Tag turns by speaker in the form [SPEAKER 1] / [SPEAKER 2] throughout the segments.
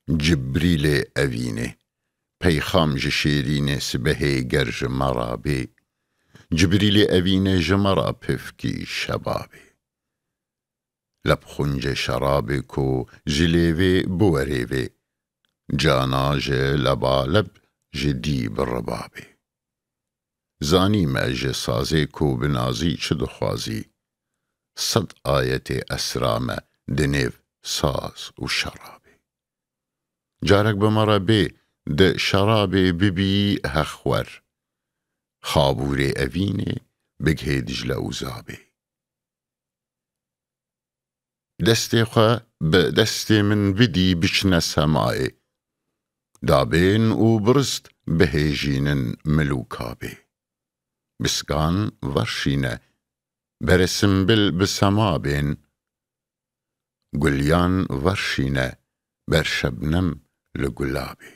[SPEAKER 1] جبريل أفينه پیخام جشيرين سبهي جرج مرابي جبريل أفينه جمرا بفكي شبابي لبخنج شرابي كو جليوي بوريوي جانا لبالب جدي بالربابي زاني ما سازي كو بنازي شدخوازي صد آية أسرامة دنيف ساز وشرابي جارك بمرابي د شرابي ببي هخور خابوري أفيني بجهي دجلة وزابي دستي خوا بدستي من بدي بشنا سمائي دابين وبرست بهيجين ملوكابي بسكان ورشينة برسمبل بسمابين قليان ورشينة برشبنم لقلابي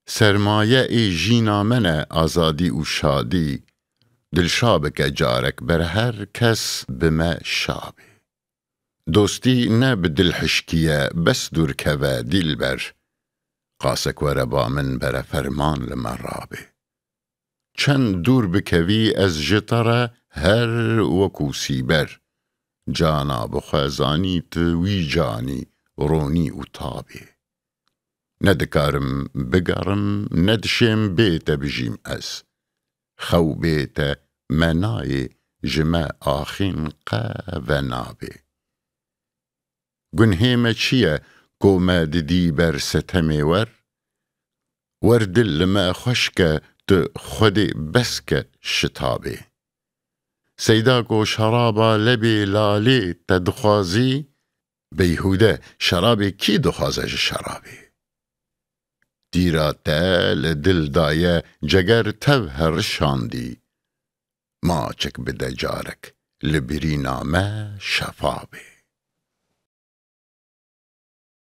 [SPEAKER 1] سرمایه جینا منه آزادی و شادی دلشابک جارک بر هر کس بما شابی دوستی نه بدل حشکیه بس دور کوه دیل بر قاسک و ربا من بر فرمان لمرابی چند دور بکوی از جطره هر وکوسی بر جانا بخزانی توی جانی رونی و تابی ندكارم بقرم ندشم بيت بجيم أس خو بيت مناي جما آخين قا ونابي قنهيمة چيا قوما ددي بر ستمي وردل لما خشك خدي بسك شتابي سيداكو شرابا لبي لالي تدخوازي بيهوده شرابي كي دخوازج شرابي دیرا تل دل دایه جگر تو هر شاندی ما چک بده جارک لبری نامه شفابی